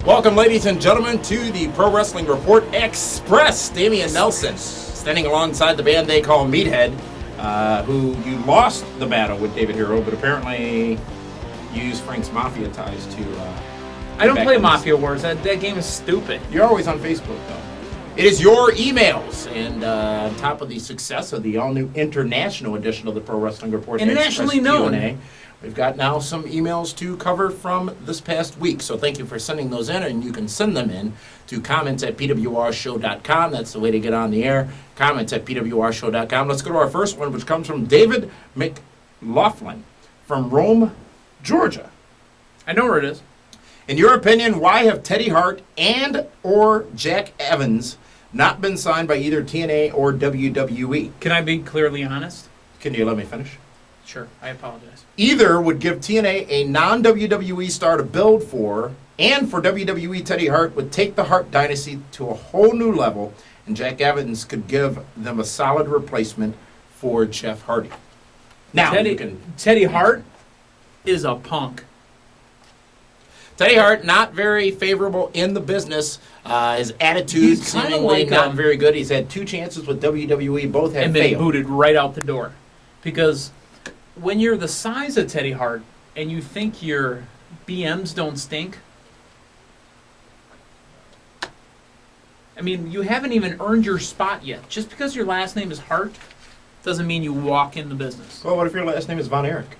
Welcome, ladies and gentlemen, to the Pro Wrestling Report Express. Damian Nelson, standing alongside the band they call Meathead, who you lost the battle with David Hero, but apparently used Frank's Mafia ties to... I don't play Mafia Wars. That game is stupid. You're always on Facebook, though. It is your emails, and on top of the success of the all-new international edition of the Pro Wrestling Report Internationally Express known. Q&A, we've got now some emails to cover from this past week. So thank you for sending those in, and you can send them in to comments@pwrshow.com. That's the way to get on the air. Comments@pwrshow.com. Let's go to our first one, which comes from David McLaughlin from Rome, Georgia. I know where it is. In your opinion, why have Teddy Hart and or Jack Evans not been signed by either TNA or WWE? Can I be clearly honest? Can you let me finish? Sure, I apologize. Either would give TNA a non-WWE star to build for, and for WWE, Teddy Hart would take the Hart dynasty to a whole new level, and Jack Evans could give them a solid replacement for Jeff Hardy. Now, Teddy Hart is a punk. Teddy Hart, not very favorable in the business. His attitude seemingly like not very good. He's had 2 chances with WWE, both have and failed. been booted right out the door. Because when you're the size of Teddy Hart and you think your BMs don't stink, I mean, you haven't even earned your spot yet. Just because your last name is Hart doesn't mean you walk in the business. Well, what if your last name is Von Erich?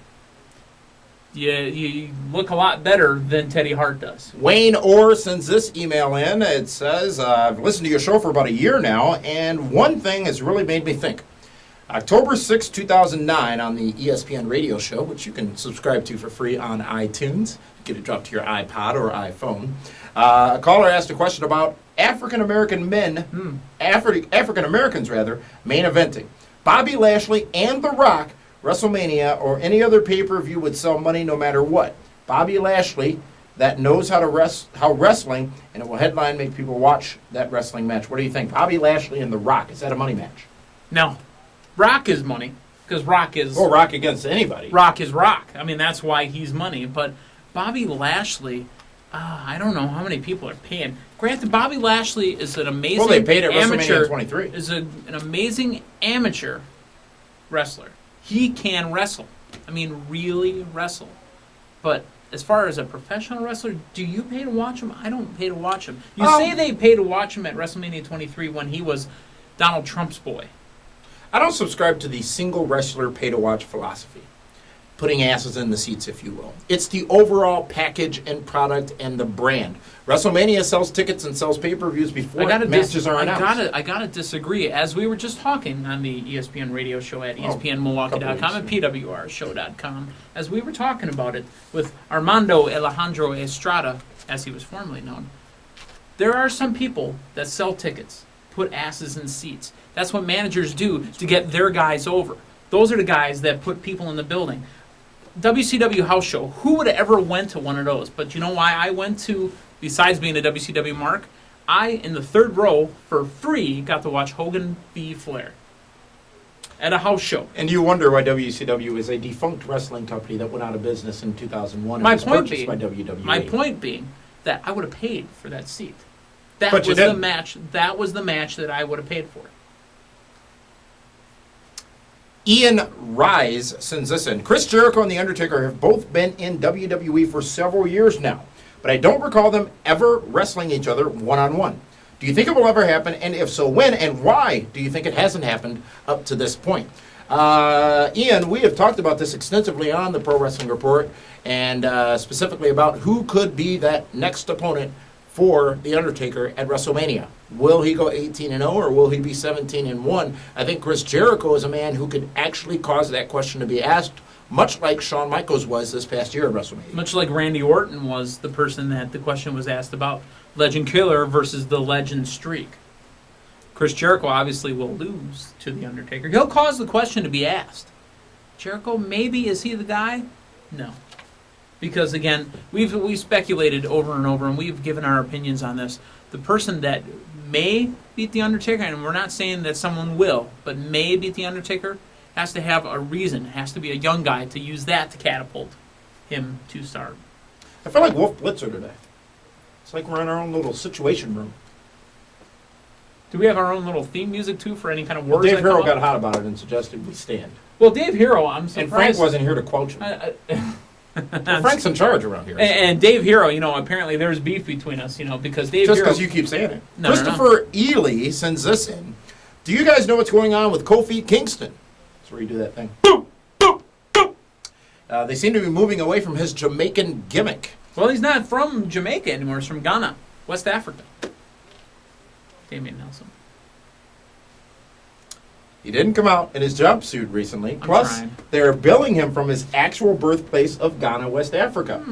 Yeah, you look a lot better than Teddy Hart does. Wayne Orr sends this email in. It says, I've listened to your show for about a year now, and one thing has really made me think. October 6, 2009, on the ESPN radio show, which you can subscribe to for free on iTunes. Get it dropped to your iPod or iPhone. A caller asked a question about African-American men, African-Americans rather, main eventing. Bobby Lashley and The Rock, WrestleMania or any other pay-per-view would sell money no matter what. Bobby Lashley, that knows how wrestling, and it will headline, make people watch that wrestling match. What do you think? Bobby Lashley and The Rock, is that a money match? No. Rock is money, because Rock is... Well, Rock against anybody. Rock is Rock. I mean, that's why he's money. But Bobby Lashley, I don't know how many people are paying. Granted, Bobby Lashley is an amazing Well, they paid at amateur, WrestleMania 23. Is an amazing amateur wrestler. He can wrestle. I mean, really wrestle. But as far as a professional wrestler, do you pay to watch him? I don't pay to watch him. You say they pay to watch him at WrestleMania 23 when he was Donald Trump's boy. I don't subscribe to the single wrestler pay-to-watch philosophy. Putting asses in the seats, if you will. It's the overall package and product and the brand. WrestleMania sells tickets and sells pay-per-views before matches are announced. I gotta disagree. As we were just talking on the ESPN radio show at ESPNMilwaukee.com and PWRshow.com, as we were talking about it with Armando Alejandro Estrada, as he was formerly known, there are some people that sell tickets, put asses in seats. That's what managers do to get their guys over. Those are the guys that put people in the building. WCW house show. Who would have ever went to one of those? But you know why I went to, besides being a WCW mark? I, in the third row, for free, got to watch Hogan v. Flair at a house show. And you wonder why WCW is a defunct wrestling company that went out of business in 2001 and My was point purchased being- by WWE. My point being that I would have paid for that seat. But That you was the didn't. match. That was the match that I would have paid for. Ian Rise sends this in. Chris Jericho and The Undertaker have both been in WWE for several years now, but I don't recall them ever wrestling each other one-on-one. Do you think it will ever happen? And if so, when and why do you think it hasn't happened up to this point? Ian, we have talked about this extensively on the Pro Wrestling Report, and specifically about who could be that next opponent for The Undertaker at WrestleMania. Will he go 18-0 or will he be 17-1? I think Chris Jericho is a man who could actually cause that question to be asked, much like Shawn Michaels was this past year at WrestleMania. Much like Randy Orton was the person that the question was asked about, Legend Killer versus the Legend Streak. Chris Jericho obviously will lose to The Undertaker. He'll cause the question to be asked. Jericho, maybe, is he the guy? No. Because, again, we've speculated over and over, and we've given our opinions on this. The person that may beat The Undertaker, and we're not saying that someone will, but may beat The Undertaker, has to have a reason, has to be a young guy to use that to catapult him to stardom. I feel like Wolf Blitzer today. It's like we're in our own little situation room. Do we have our own little theme music too for any kind of Well, words? Dave that come Hero up? got hot about it and suggested we stand. Well, Dave Hero, I'm surprised. And Frank wasn't here to quote him. Well, Frank's in charge around here. And Dave Hero, apparently there's beef between us, because Dave Just Hero. because you keep saying it. No, Christopher Ely sends this in. Do you guys know what's going on with Kofi Kingston? That's where you do that thing. Boop, boop, boop. They seem to be moving away from his Jamaican gimmick. Well, he's not from Jamaica anymore. He's from Ghana, West Africa. Damian Nelson. He didn't come out in his jumpsuit recently. I'm Plus, trying. they're billing him from his actual birthplace of Ghana, West Africa,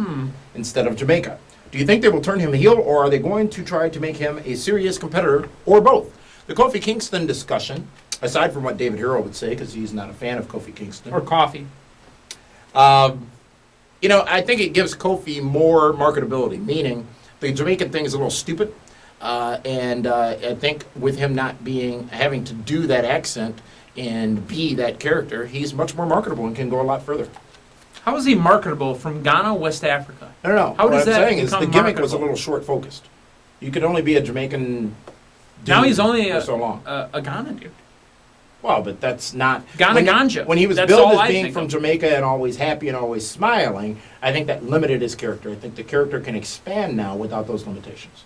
instead of Jamaica. Do you think they will turn him heel, or are they going to try to make him a serious competitor, or both? The Kofi Kingston discussion, aside from what David Hero would say, because he's not a fan of Kofi Kingston. Or coffee. I think it gives Kofi more marketability, meaning the Jamaican thing is a little stupid. And I think with him not having to do that accent and be that character, he's much more marketable and can go a lot further. How is he marketable from Ghana, West Africa? I don't know. How does what I'm that saying is the become gimmick was a marketable? little short-focused. You could only be a Jamaican dude Now he's only for so long. a Ghana dude. Well, but that's not... Ghana Ganja. When he was That's billed all as I being think from of. Jamaica and always happy and always smiling, I think that limited his character. I think the character can expand now without those limitations.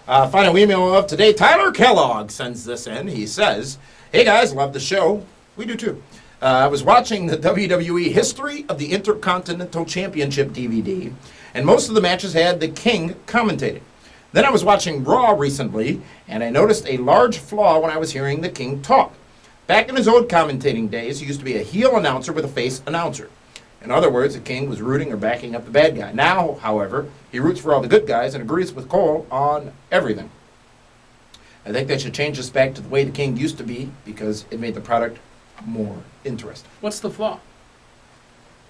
Final email of today. Tyler Kellogg sends this in. He says, "Hey guys, love the show. We do too. I was watching the WWE History of the Intercontinental Championship DVD, and most of the matches had the King commentating. Then I was watching Raw recently, and I noticed a large flaw when I was hearing the King talk. Back in his old commentating days, he used to be a heel announcer with a face announcer. In other words, the King was rooting or backing up the bad guy. Now, however, he roots for all the good guys and agrees with Cole on everything. I think they should change this back to the way the King used to be because it made the product more interesting." What's the flaw?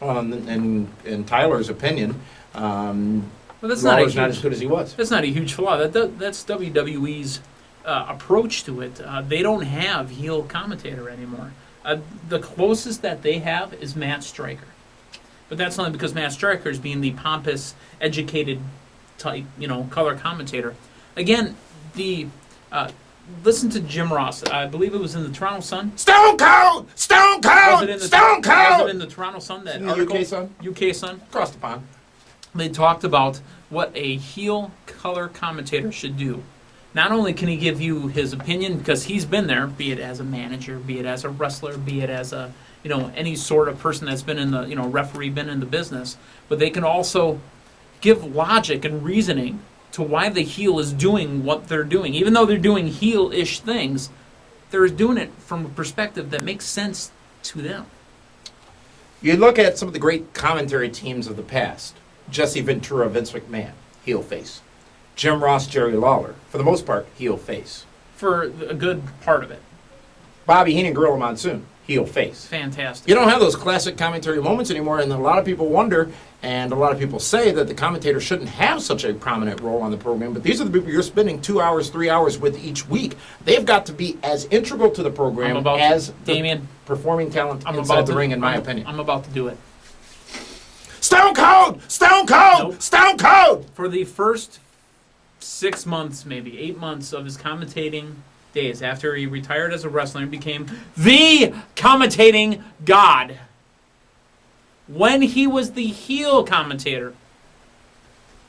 In Tyler's opinion, Well, that's not Lawler's not as huge. good as he was. That's not a huge flaw. That's WWE's approach to it. They don't have heel commentator anymore. The closest that they have is Matt Stryker. But that's only because Matt Stryker is being the pompous, educated type, color commentator. Again, listen to Jim Ross. I believe it was in the Toronto Sun. Stone Cold! Stone Cold! Stone Was Cold! it in the Toronto Sun? That In the article? UK Sun? UK Sun. Across the pond. They talked about what a heel color commentator should do. Not only can he give you his opinion, because he's been there, be it as a manager, be it as a wrestler, be it as a any sort of person that's been in the referee, been in the business, but they can also give logic and reasoning to why the heel is doing what they're doing. Even though they're doing heel-ish things, they're doing it from a perspective that makes sense to them. You look at some of the great commentary teams of the past. Jesse Ventura, Vince McMahon, heel face. Jim Ross, Jerry Lawler, for the most part, heel face. For a good part of it. Bobby Heenan, Gorilla Monsoon, heel face. Fantastic. You don't have those classic commentary moments anymore, and a lot of people wonder, and a lot of people say that the commentator shouldn't have such a prominent role on the program, but these are the people you're spending 2 hours, 3 hours with each week. They've got to be as integral to the program as the performing talent inside the ring, in my opinion. I'm about to do it. Stone Cold! Stone Cold! Nope. Stone Cold! For the first 6 months, maybe 8 months of his commentating days, after he retired as a wrestler and became the commentating god, when he was the heel commentator,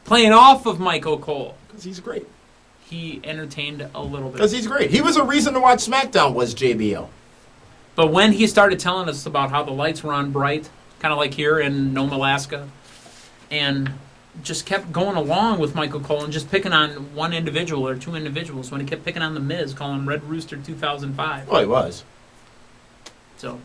playing off of Michael Cole, Because he's great. he entertained a little Because bit. he's great. He was a reason to watch SmackDown, was JBL. But when he started telling us about how the lights were on bright, kind of like here in Nome, Alaska, and just kept going along with Michael Cole and just picking on one individual or two individuals, when he kept picking on The Miz, calling him Red Rooster 2005. Well, he was. So,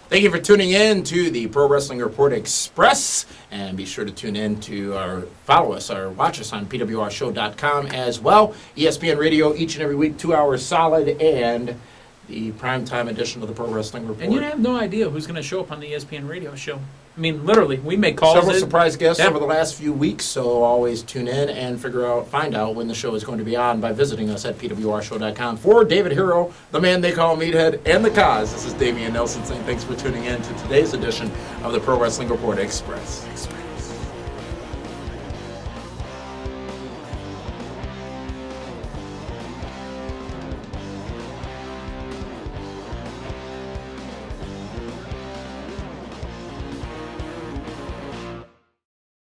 Thank you for tuning in to the Pro Wrestling Report Express, and be sure to tune in to follow us or watch us on pwrshow.com as well. ESPN Radio each and every week, 2 hours solid, and the primetime edition of the Pro Wrestling Report. and you have no idea who's going to show up on the ESPN radio show. I mean, literally, we make calls. Several surprise guests Yeah. over the last few weeks, so always tune in and find out when the show is going to be on by visiting us at pwrshow.com. For David Hero, the man they call Meathead, and the Cause, this is Damian Nelson saying thanks for tuning in to today's edition of the Pro Wrestling Report Express.